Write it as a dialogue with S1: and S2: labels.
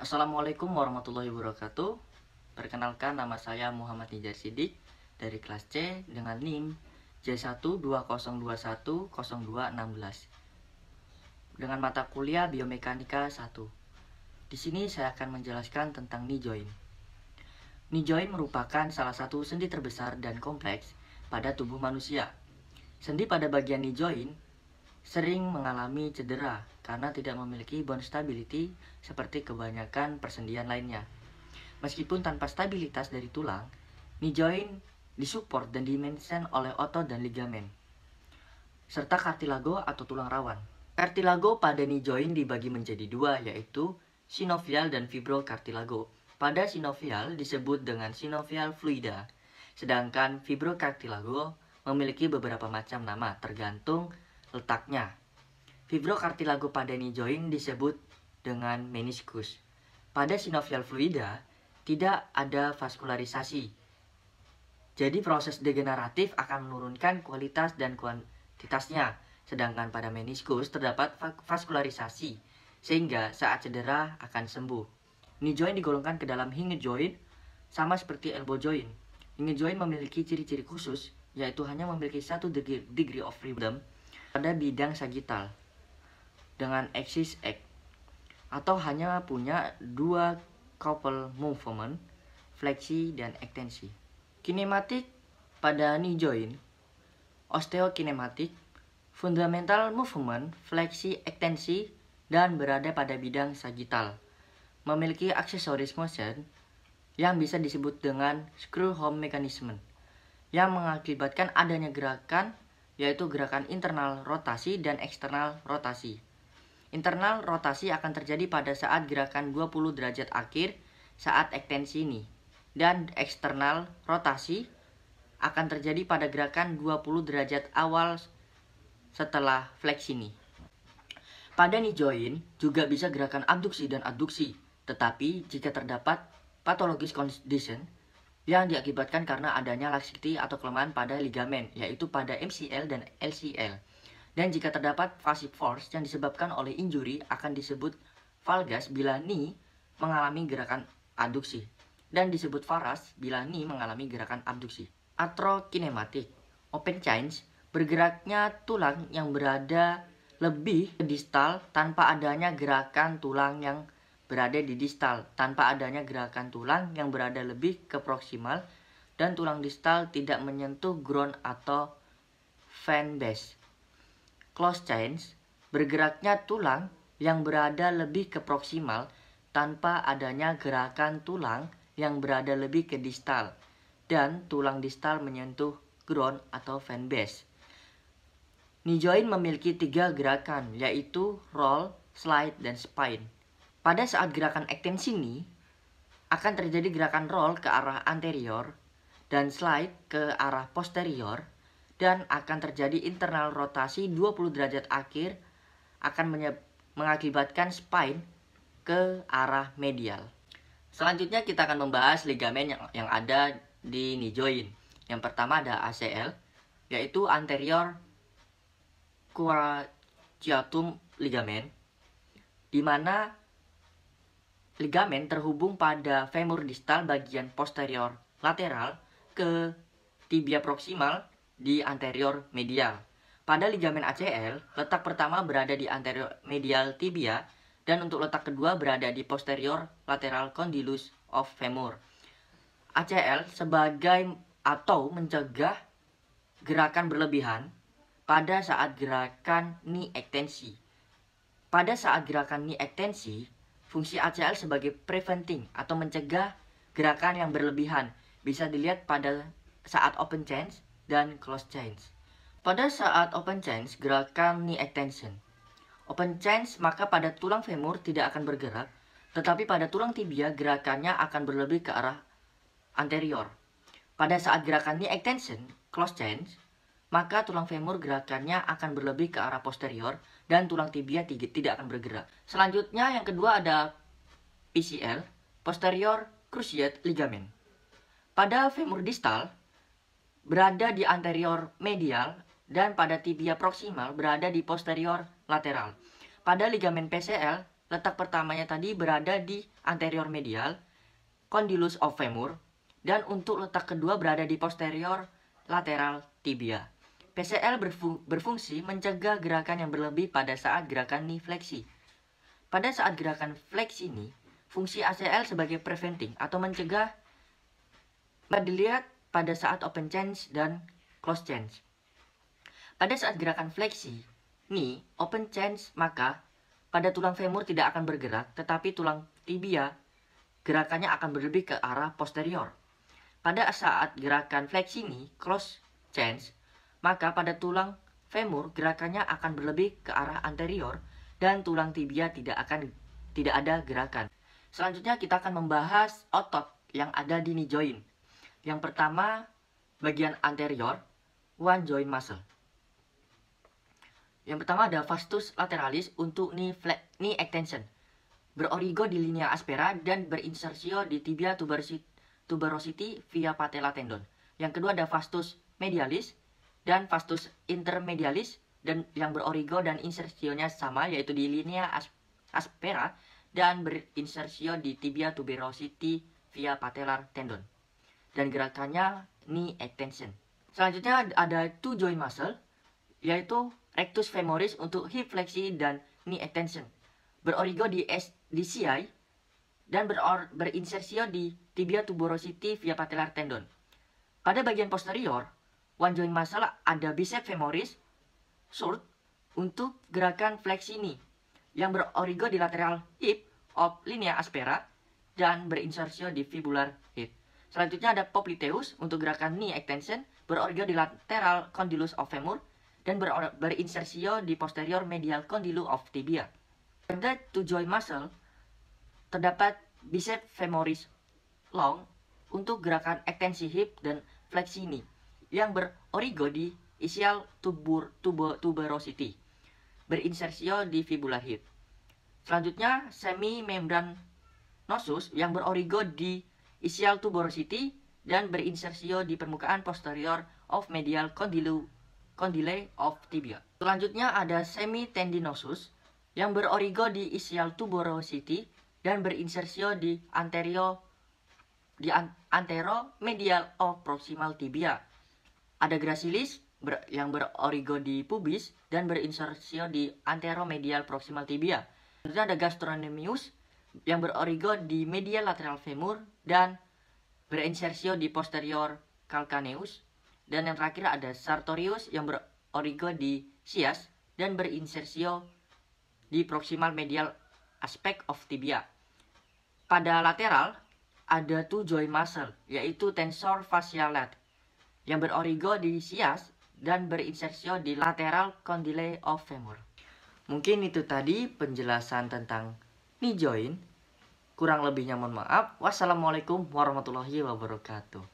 S1: Assalamualaikum warahmatullahi wabarakatuh. Perkenalkan, nama saya Muhammad Nijar Sidik dari kelas C dengan NIM J120210216 dengan mata kuliah Biomekanika 1. Di sini saya akan menjelaskan tentang knee joint. Knee joint merupakan salah satu sendi terbesar dan kompleks pada tubuh manusia. Sendi pada bagian knee joint sering mengalami cedera karena tidak memiliki bone stability seperti kebanyakan persendian lainnya. Meskipun tanpa stabilitas dari tulang, knee joint disupport dan dimention oleh otot dan ligamen, serta kartilago atau tulang rawan. Kartilago pada knee joint dibagi menjadi dua, yaitu sinovial dan fibrokartilago. Pada sinovial disebut dengan sinovial fluida, sedangkan fibrokartilago memiliki beberapa macam nama tergantung letaknya. Fibrokartilago pada knee joint disebut dengan meniskus. Pada sinovial fluida tidak ada vaskularisasi. Jadi proses degeneratif akan menurunkan kualitas dan kuantitasnya. Sedangkan pada meniskus terdapat vaskularisasi sehingga saat cedera akan sembuh. Knee joint digolongkan ke dalam hinge joint sama seperti elbow joint. Hinge joint memiliki ciri-ciri khusus, yaitu hanya memiliki 1 degree of freedom pada bidang sagittal dengan axis X, atau hanya punya 2 couple movement, fleksi dan ekstensi. Kinematik pada knee joint, osteokinematik, fundamental movement, fleksi, ekstensi, dan berada pada bidang sagittal. Memiliki aksesoris motion yang bisa disebut dengan screw home mechanism, yang mengakibatkan adanya gerakan, yaitu gerakan internal rotasi dan eksternal rotasi. Internal rotasi akan terjadi pada saat gerakan 20 derajat akhir saat ekstensi ini, dan eksternal rotasi akan terjadi pada gerakan 20 derajat awal setelah fleksi ini. Pada knee joint juga bisa gerakan abduksi dan adduksi, tetapi jika terdapat pathologis condition yang diakibatkan karena adanya laxity atau kelemahan pada ligamen, yaitu pada MCL dan LCL. Dan jika terdapat passive force yang disebabkan oleh injury akan disebut valgus bila knee mengalami gerakan adduksi, dan disebut varus bila knee mengalami gerakan abduksi. Atrokinematik, open change, bergeraknya tulang yang berada lebih ke distal tanpa adanya gerakan tulang yang berada di distal, tanpa adanya gerakan tulang yang berada lebih ke proksimal, dan tulang distal tidak menyentuh ground atau fan base. Close change, bergeraknya tulang yang berada lebih ke proksimal tanpa adanya gerakan tulang yang berada lebih ke distal, dan tulang distal menyentuh ground atau fan base. Knee joint memiliki 3 gerakan, yaitu roll, slide, dan spine. Pada saat gerakan ekstensi ini, akan terjadi gerakan roll ke arah anterior dan slide ke arah posterior, dan akan terjadi internal rotasi 20 derajat akhir akan mengakibatkan spine ke arah medial. Selanjutnya kita akan membahas ligamen yang ada di knee joint. Yang pertama ada ACL, yaitu anterior cruciatum ligament, di mana ligamen terhubung pada femur distal bagian posterior lateral ke tibia proksimal di anterior medial. Pada ligamen ACL, letak pertama berada di anterior medial tibia, dan untuk letak kedua berada di posterior lateral condylus of femur. ACL sebagai atau mencegah gerakan berlebihan pada saat gerakan knee ekstensi. Pada saat gerakan knee ekstensi, fungsi ACL sebagai preventing atau mencegah gerakan yang berlebihan bisa dilihat pada saat open change dan close change. Pada saat open change, gerakan knee extension. Open change, maka pada tulang femur tidak akan bergerak, tetapi pada tulang tibia gerakannya akan berlebih ke arah anterior. Pada saat gerakan knee extension, close change, maka tulang femur gerakannya akan berlebih ke arah posterior dan tulang tibia tidak akan bergerak. Selanjutnya yang kedua ada PCL, posterior cruciate ligament. Pada femur distal berada di anterior medial dan pada tibia proksimal berada di posterior lateral. Pada ligamen PCL letak pertamanya tadi berada di anterior medial condylus of femur, dan untuk letak kedua berada di posterior lateral tibia. PCL berfungsi mencegah gerakan yang berlebih pada saat gerakan knee fleksi. Pada saat gerakan fleksi knee, fungsi ACL sebagai preventing atau mencegah dilihat pada saat open change dan close change. Pada saat gerakan fleksi knee open change, maka pada tulang femur tidak akan bergerak, tetapi tulang tibia gerakannya akan berlebih ke arah posterior. Pada saat gerakan fleksi knee close change, maka pada tulang femur gerakannya akan berlebih ke arah anterior dan tulang tibia tidak ada gerakan. Selanjutnya kita akan membahas otot yang ada di knee joint. Yang pertama, bagian anterior, one joint muscle. Yang pertama ada vastus lateralis untuk knee extension, berorigo di linea aspera dan berinsersio di tibia tuberosity via patella tendon. Yang kedua ada vastus medialis dan vastus intermedialis dan yang berorigo dan insersionya sama, yaitu di linea aspera dan berinsersio di tibia tuberosity via patellar tendon. Dan gerakannya knee extension. Selanjutnya ada two joint muscle, yaitu rectus femoris untuk hip fleksi dan knee extension, berorigo di CI dan berinsersio di tibia tuberosity via patellar tendon. Pada bagian posterior, one joint muscle ada bicep femoris short untuk gerakan fleksi knee yang berorigo di lateral hip of linea aspera dan berinsersio di fibular hip. Selanjutnya ada popliteus untuk gerakan knee extension, berorigo di lateral condylus of femur dan berinsersio di posterior medial condylus of tibia. Pada two joint muscle terdapat bicep femoris long untuk gerakan ekstensi hip dan fleksi knee yang berorigo di ischial tuberosity, berinsersio di fibula hip. Selanjutnya semimembranosus yang berorigo di ischial tuberosity dan berinsersio di permukaan posterior of medial condyle of tibia. Selanjutnya ada semitendinosus yang berorigo di ischial tuberosity dan berinsersio di anteromedial of proximal tibia. Ada gracilis yang berorigo di pubis dan berinsersio di anteromedial proximal tibia. Selanjutnya ada gastrocnemius yang berorigo di medial lateral femur dan berinsersio di posterior calcaneus. Dan yang terakhir ada sartorius yang berorigo di scias dan berinsersio di proximal medial aspect of tibia. Pada lateral ada two joint muscle, yaitu tensor fascial lat yang berorigo di scias dan berinsersio di lateral condyle of femur. Mungkin itu tadi penjelasan tentang knee joint. Kurang lebihnya mohon maaf. Wassalamualaikum warahmatullahi wabarakatuh.